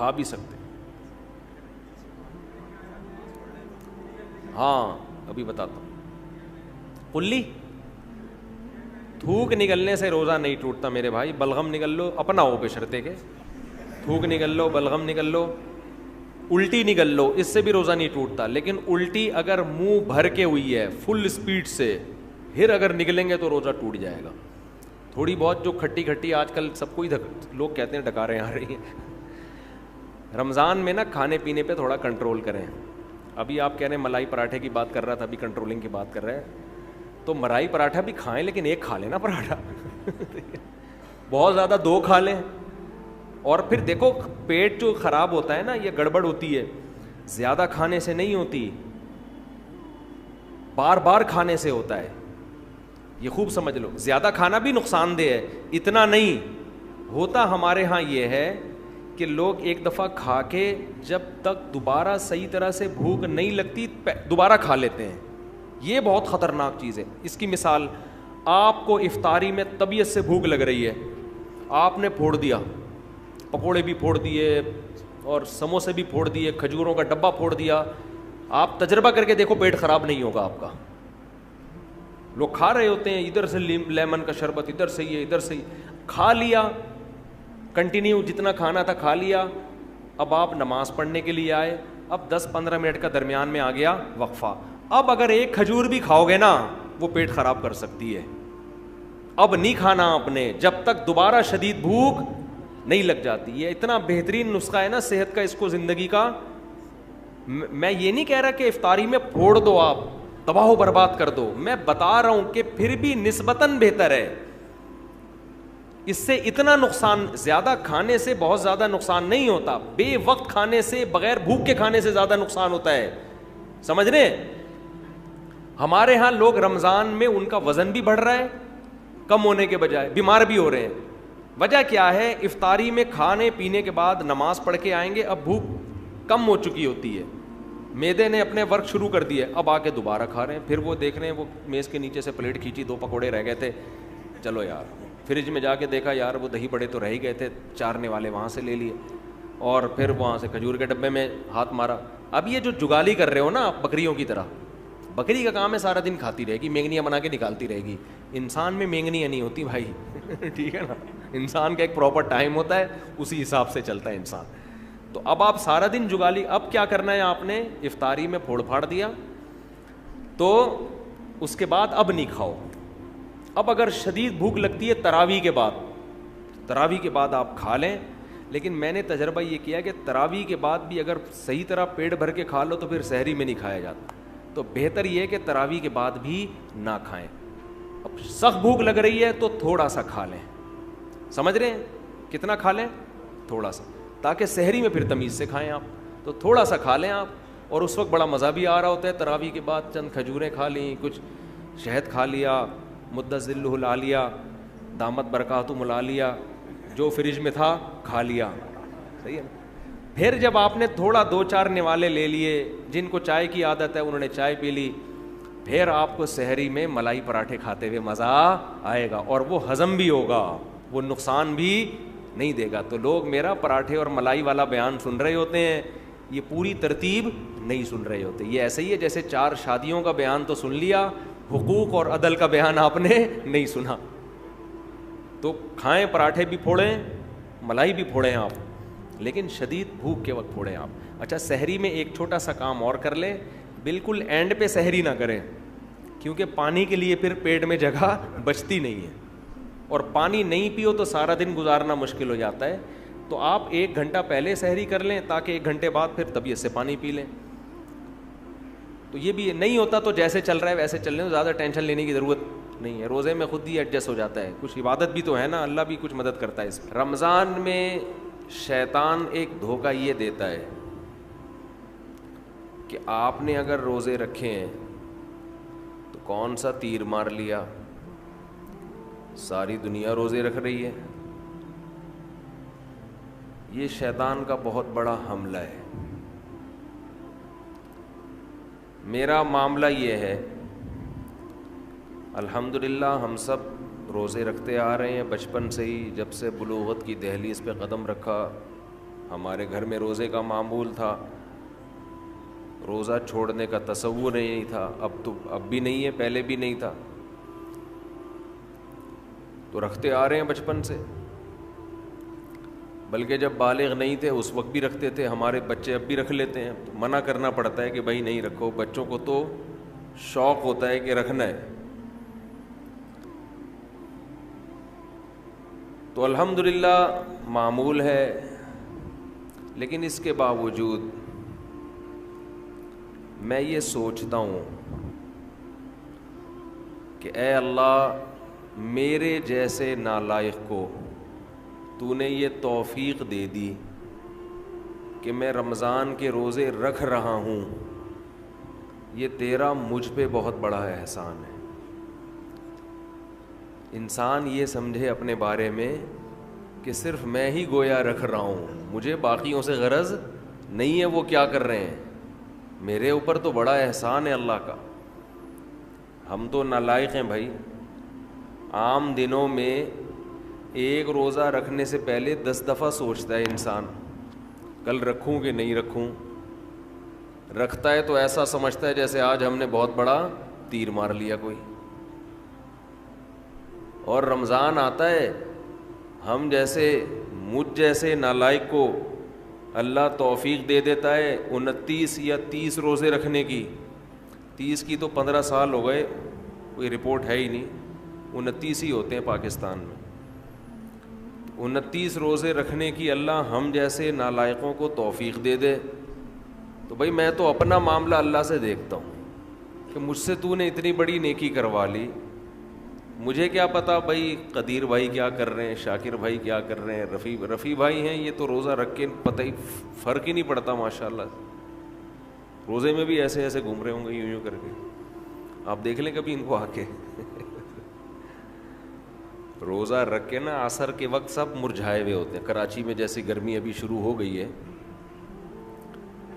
کھا بھی سکتے. ہاں ابھی بتاتا ہوں. کلی تھوک نکلنے سے روزہ نہیں ٹوٹتا میرے بھائی. بلغم نکل لو اپنا ہو بشرطے کے, تھوک نکل لو, بلغم نکل لو, الٹی نکل لو, اس سے بھی روزہ نہیں ٹوٹتا. لیکن الٹی اگر منہ بھر کے ہوئی ہے فل اسپیڈ سے, پھر اگر نکلیں گے تو روزہ ٹوٹ جائے گا. تھوڑی بہت جو کھٹی کھٹی آج کل سب کو ہی لوگ کہتے ہیں ڈکاریں آ رہی ہیں. رمضان میں نا کھانے پینے پہ تھوڑا کنٹرول کریں. ابھی آپ کہہ رہے ہیں ملائی پراٹھے کی بات کر رہا تھا, ابھی کنٹرولنگ کی بات کر رہے ہیں, تو ملائی پراٹھا بھی کھائیں لیکن ایک کھا لیں نا پراٹھا. بہت زیادہ دو کھا لیں. اور پھر دیکھو پیٹ جو خراب ہوتا ہے نا, یہ گڑبڑ ہوتی ہے زیادہ کھانے سے نہیں ہوتی, بار بار کھانے سے ہوتا ہے. یہ خوب سمجھ لو, زیادہ کھانا بھی نقصان دہ ہے, اتنا نہیں ہوتا. ہمارے ہاں یہ ہے کہ لوگ ایک دفعہ کھا کے جب تک دوبارہ صحیح طرح سے بھوک نہیں لگتی دوبارہ کھا لیتے ہیں. یہ بہت خطرناک چیز ہے. اس کی مثال, آپ کو افطاری میں طبیعت سے بھوک لگ رہی ہے, آپ نے پھوڑ دیا, پکوڑے بھی پھوڑ دیے اور سموسے بھی پھوڑ دیے, کھجوروں کا ڈبہ پھوڑ دیا. آپ تجربہ کر کے دیکھو پیٹ خراب نہیں ہوگا آپ کا. لوگ کھا رہے ہوتے ہیں, ادھر سے لیمن کا شربت, ادھر سے یہ, ادھر سے کھا لیا, کنٹینیو جتنا کھانا تھا کھا لیا. اب آپ نماز پڑھنے کے لیے آئے, اب 10-15 منٹ کا درمیان میں آ گیا وقفہ. اب اگر ایک کھجور بھی کھاؤ گے نا وہ پیٹ خراب کر سکتی ہے. اب نہیں کھانا آپ نے جب تک دوبارہ شدید بھوک نہیں لگ جاتی. یہ اتنا بہترین نسخہ ہے نا صحت کا, اس کو زندگی کا. میں یہ نہیں کہہ رہا کہ افطاری میں پھوڑ دو, آپ تباہ و برباد کر دو. میں بتا رہا ہوں کہ پھر بھی نسبتاً بہتر ہے. اس سے اتنا نقصان, زیادہ کھانے سے بہت زیادہ نقصان نہیں ہوتا, بے وقت کھانے سے, بغیر بھوک کے کھانے سے زیادہ نقصان ہوتا ہے. سمجھ رہے ہیں؟ ہمارے ہاں لوگ رمضان میں ان کا وزن بھی بڑھ رہا ہے کم ہونے کے بجائے, بیمار بھی ہو رہے ہیں. وجہ کیا ہے؟ افطاری میں کھانے پینے کے بعد نماز پڑھ کے آئیں گے, اب بھوک کم ہو چکی ہوتی ہے, معدے نے اپنے ورک شروع کر دیے, اب آ کے دوبارہ کھا رہے ہیں. پھر وہ دیکھ رہے ہیں وہ میز کے نیچے سے پلیٹ کھینچی, 2 پکوڑے رہ گئے تھے, چلو یار. فریج میں جا کے دیکھا, یار وہ دہی بڑے تو رہ ہی گئے تھے, چارنے والے وہاں سے لے لیے, اور پھر وہاں سے کھجور کے ڈبے میں ہاتھ مارا. اب یہ جو جگالی کر رہے ہو نا آپ بکریوں کی طرح, بکری کا کام ہے سارا دن کھاتی رہے گی, مینگنیاں بنا کے نکالتی رہے گی. انسان میں مینگنیاں نہیں ہوتی بھائی. ٹھیک ہے نا, انسان کا ایک پراپر ٹائم ہوتا ہے, اسی حساب سے چلتا ہے انسان. تو اب آپ سارا دن جگالی, اب کیا کرنا ہے آپ نے؟ افطاری میں پھوڑ پھاڑ دیا تو اس کے بعد اب نہیں کھاؤ. اب اگر شدید بھوک لگتی ہے تراویح کے بعد آپ کھا لیں. لیکن میں نے تجربہ یہ کیا کہ تراویح کے بعد بھی اگر صحیح طرح پیٹ بھر کے کھا لو تو پھر سحری میں نہیں کھایا جاتا. تو بہتر یہ ہے کہ تراویح کے بعد بھی نہ کھائیں. اب سخت بھوک لگ رہی ہے تو تھوڑا سا کھا لیں. سمجھ رہے ہیں؟ کتنا کھا لیں؟ تھوڑا سا, تاکہ سحری میں پھر تمیز سے کھائیں آپ. تو تھوڑا سا کھا لیں آپ, اور اس وقت بڑا مزہ بھی آ رہا ہوتا ہے. تراویح کے بعد چند کھجوریں کھا لیں, کچھ شہد کھا لیا, مدت ذلہ لا لیا, دامت برکاتہ لا لیا, جو فریج میں تھا کھا لیا. صحیح ہے نا؟ پھر جب آپ نے تھوڑا 2-4 نوالے لے لیے, جن کو چائے کی عادت ہے انہوں نے چائے پی لی, پھر آپ کو سحری میں ملائی پراٹھے کھاتے ہوئے مزہ آئے گا, اور وہ ہضم بھی ہوگا, وہ نقصان بھی نہیں دے گا. تو لوگ میرا پراٹھے اور ملائی والا بیان سن رہے ہوتے ہیں, یہ پوری ترتیب نہیں سن رہے ہوتے. یہ ایسے ہی ہے جیسے 4 شادیوں کا بیان تو سن لیا, حقوق اور عدل کا بیان آپ نے نہیں سنا. تو کھائیں, پراٹھے بھی پھوڑیں, ملائی بھی پھوڑیں آپ, لیکن شدید بھوک کے وقت پھوڑیں آپ. اچھا, سحری میں ایک چھوٹا سا کام اور کر لیں, بالکل اینڈ پہ سحری نہ کریں, کیونکہ پانی کے لیے پھر پیٹ میں جگہ بچتی نہیں ہے, اور پانی نہیں پیو تو سارا دن گزارنا مشکل ہو جاتا ہے. تو آپ 1 گھنٹہ پہلے سحری کر لیں, تاکہ 1 گھنٹے بعد پھر طبیعت سے پانی پی لیں. تو یہ بھی نہیں ہوتا تو جیسے چل رہا ہے ویسے چل رہے, زیادہ ٹینشن لینے کی ضرورت نہیں ہے. روزے میں خود ہی ایڈجسٹ ہو جاتا ہے, کچھ عبادت بھی تو ہے نا, اللہ بھی کچھ مدد کرتا ہے اس میں. رمضان میں شیطان ایک دھوکہ یہ دیتا ہے کہ آپ نے اگر روزے رکھے ہیں تو کون سا تیر مار لیا, ساری دنیا روزے رکھ رہی ہے. یہ شیطان کا بہت بڑا حملہ ہے. میرا معاملہ یہ ہے, الحمدللہ ہم سب روزے رکھتے آ رہے ہیں بچپن سے ہی, جب سے بلوغت کی دہلیز پہ قدم رکھا ہمارے گھر میں روزے کا معمول تھا, روزہ چھوڑنے کا تصور نہیں تھا. اب بھی نہیں ہے, پہلے بھی نہیں تھا, تو رکھتے آ رہے ہیں بچپن سے. بلکہ جب بالغ نہیں تھے اس وقت بھی رکھتے تھے. ہمارے بچے اب بھی رکھ لیتے ہیں, تو منع کرنا پڑتا ہے کہ بھائی نہیں رکھو. بچوں کو تو شوق ہوتا ہے کہ رکھنا ہے. تو الحمدللہ معمول ہے, لیکن اس کے باوجود میں یہ سوچتا ہوں کہ اے اللہ, میرے جیسے نالائق کو تو نے یہ توفیق دے دی کہ میں رمضان کے روزے رکھ رہا ہوں. یہ تیرا مجھ پہ بہت بڑا احسان ہے. انسان یہ سمجھے اپنے بارے میں کہ صرف میں ہی گویا رکھ رہا ہوں, مجھے باقیوں سے غرض نہیں ہے وہ کیا کر رہے ہیں. میرے اوپر تو بڑا احسان ہے اللہ کا. ہم تو نالائق ہیں بھائی. عام دنوں میں ایک روزہ رکھنے سے پہلے 10 دفعہ سوچتا ہے انسان, کل رکھوں کہ نہیں رکھوں. رکھتا ہے تو ایسا سمجھتا ہے جیسے آج ہم نے بہت بڑا تیر مار لیا کوئی. اور رمضان آتا ہے, ہم جیسے مجھ جیسے نالائق کو اللہ توفیق دے دیتا ہے 29 یا 30 روزے رکھنے کی. 30 کی تو 15 سال ہو گئے, کوئی رپورٹ ہے ہی نہیں. 29 ہی ہوتے ہیں پاکستان میں. 29 روزے رکھنے کی اللہ ہم جیسے نالائقوں کو توفیق دے دے, تو بھائی میں تو اپنا معاملہ اللہ سے دیکھتا ہوں کہ مجھ سے تو نے اتنی بڑی نیکی کروا لی. مجھے کیا پتا بھائی قدیر بھائی کیا کر رہے ہیں, شاکر بھائی کیا کر رہے ہیں, رفیع بھائی ہیں, یہ تو روزہ رکھ کے پتہ ہی فرق ہی نہیں پڑتا ماشاءاللہ. روزے میں بھی ایسے ایسے گھوم رہے ہوں گے یوں یوں کر کے. آپ دیکھ لیں کبھی ان کو آ کے. روزہ رکھ کے نا عصر کے وقت سب مرجھائے ہوئے ہوتے ہیں. کراچی میں جیسے گرمی ابھی شروع ہو گئی ہے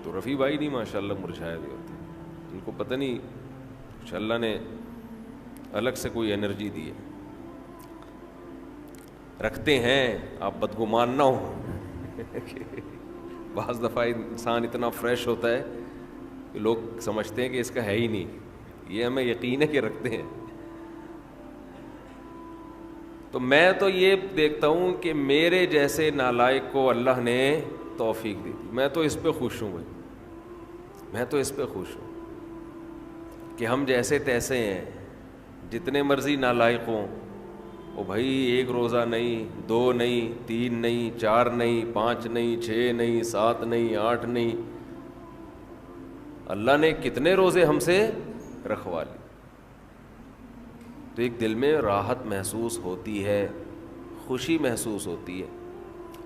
تو رفیع بھائی نہیں ماشاءاللہ مرجھائے ہوئے ہوتے ہیں. ان کو پتہ نہیں کچھ اللہ نے الگ سے کوئی انرجی دی ہے. رکھتے ہیں, آپ بدگمان نہ ہو. بعض دفعہ انسان اتنا فریش ہوتا ہے کہ لوگ سمجھتے ہیں کہ اس کا ہے ہی نہیں. یہ ہمیں یقین ہے کہ رکھتے ہیں. تو میں تو یہ دیکھتا ہوں کہ میرے جیسے نالائق کو اللہ نے توفیق دی تھی. میں تو اس پہ خوش ہوں بھائی, میں تو اس پہ خوش ہوں کہ ہم جیسے تیسے ہیں, جتنے مرضی نالائق ہوں. او بھائی ایک روزہ نہیں, 2 نہیں, 3 نہیں, 4 نہیں, 5 نہیں, 6 نہیں, 7 نہیں, 8 نہیں. اللہ نے کتنے روزے ہم سے رکھوا لی. تو ایک دل میں راحت محسوس ہوتی ہے, خوشی محسوس ہوتی ہے.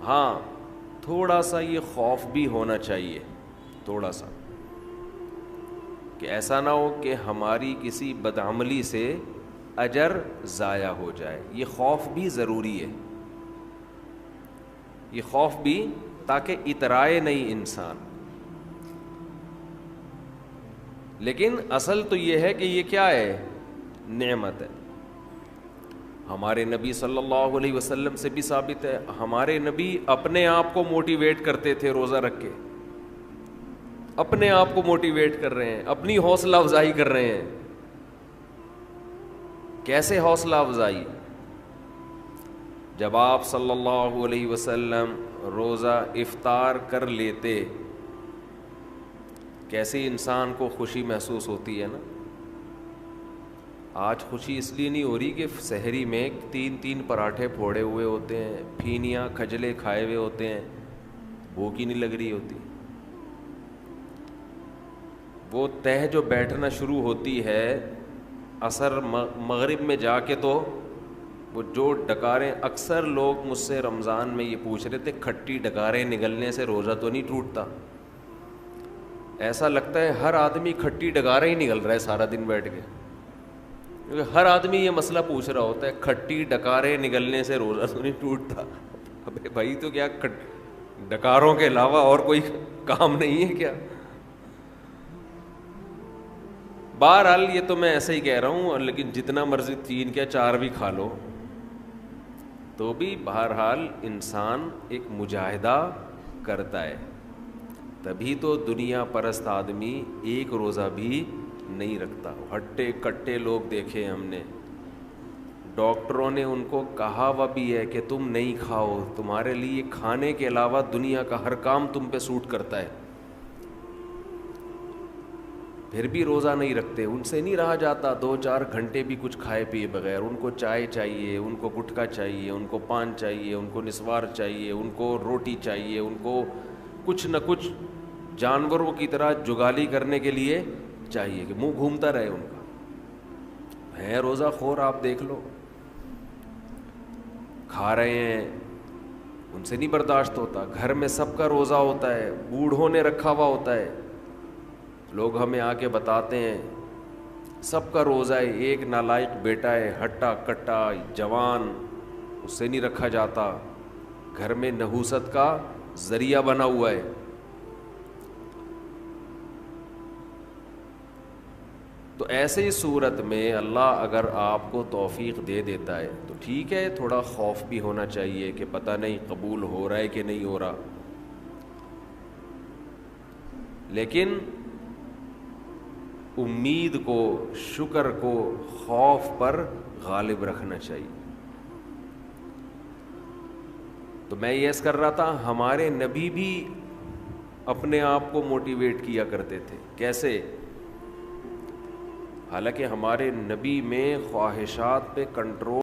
ہاں تھوڑا سا یہ خوف بھی ہونا چاہیے, تھوڑا سا, کہ ایسا نہ ہو کہ ہماری کسی بدعملی سے اجر ضائع ہو جائے. یہ خوف بھی ضروری ہے, یہ خوف بھی, تاکہ اترائے نہیں انسان. لیکن اصل تو یہ ہے کہ یہ کیا ہے, نعمت ہے. ہمارے نبی صلی اللہ علیہ وسلم سے بھی ثابت ہے, ہمارے نبی اپنے آپ کو موٹیویٹ کرتے تھے روزہ رکھ کے. اپنے آپ کو موٹیویٹ کر رہے ہیں, اپنی حوصلہ افزائی کر رہے ہیں. کیسے حوصلہ افزائی؟ جب آپ صلی اللہ علیہ وسلم روزہ افطار کر لیتے, کیسے انسان کو خوشی محسوس ہوتی ہے نا. آج خوشی اس لیے نہیں ہو رہی کہ سحری میں 3 پراٹھے پھوڑے ہوئے ہوتے ہیں, پھینیاں کھجلے کھائے ہوئے ہوتے ہیں, بھوک ہی نہیں لگ رہی ہوتی. وہ تہ جو بیٹھنا شروع ہوتی ہے عصر مغرب میں جا کے, تو وہ جو ڈکاریں, اکثر لوگ مجھ سے رمضان میں یہ پوچھ رہے تھے کھٹی ڈکاریں نگلنے سے روزہ تو نہیں ٹوٹتا؟ ایسا لگتا ہے ہر آدمی کھٹی ڈکاریں ہی نگل رہا ہے سارا دن بیٹھ کے, کیونکہ ہر آدمی یہ مسئلہ پوچھ رہا ہوتا ہے کھٹی ڈکاریں نگلنے سے روزہ تو نہیں ٹوٹتا. ابے بھائی تو کیا ڈکاروں کے علاوہ اور کوئی کام نہیں ہے کیا؟ بہرحال یہ تو میں ایسے ہی کہہ رہا ہوں, لیکن جتنا مرضی 3 کیا 4 بھی کھا لو تو بھی بہرحال انسان ایک مجاہدہ کرتا ہے. تبھی تو دنیا پرست آدمی ایک روزہ بھی نہیں رکھتا. ہٹے کٹے لوگ دیکھے ہم نے, ڈاکٹروں نے ان کو کہا ہوا بھی ہے کہ تم نہیں کھاؤ, تمہارے لیے کھانے کے علاوہ دنیا کا ہر کام تم پہ سوٹ کرتا ہے, پھر بھی روزہ نہیں رکھتے. ان سے نہیں رہا جاتا 2-4 گھنٹے بھی کچھ کھائے پیے بغیر. ان کو چائے چاہیے, ان کو گٹکا چاہیے, ان کو پان چاہیے, ان کو نسوار چاہیے, ان کو روٹی چاہیے, ان کو کچھ نہ کچھ جانوروں کی طرح جگالی کرنے کے لیے چاہیے کہ منہ گھومتا رہے ان کا. ہے روزہ خور, آپ دیکھ لو, کھا رہے ہیں, ان سے نہیں برداشت ہوتا. گھر میں سب کا روزہ ہوتا ہے, بوڑھوں نے رکھا ہوا ہوتا ہے, لوگ ہمیں آ کے بتاتے ہیں سب کا روزہ ہے, ایک نالائق بیٹا ہے ہٹا کٹا جوان, اس سے نہیں رکھا جاتا, گھر میں نحوست کا ذریعہ بنا ہوا ہے. تو ایسے ہی صورت میں اللہ اگر آپ کو توفیق دے دیتا ہے تو ٹھیک ہے, تھوڑا خوف بھی ہونا چاہیے کہ پتہ نہیں قبول ہو رہا ہے کہ نہیں ہو رہا, لیکن امید کو, شکر کو خوف پر غالب رکھنا چاہیے. تو میں یہ عرض کر رہا تھا, ہمارے نبی بھی اپنے آپ کو موٹیویٹ کیا کرتے تھے. کیسے؟ حالانکہ ہمارے نبی میں خواہشات پہ کنٹرول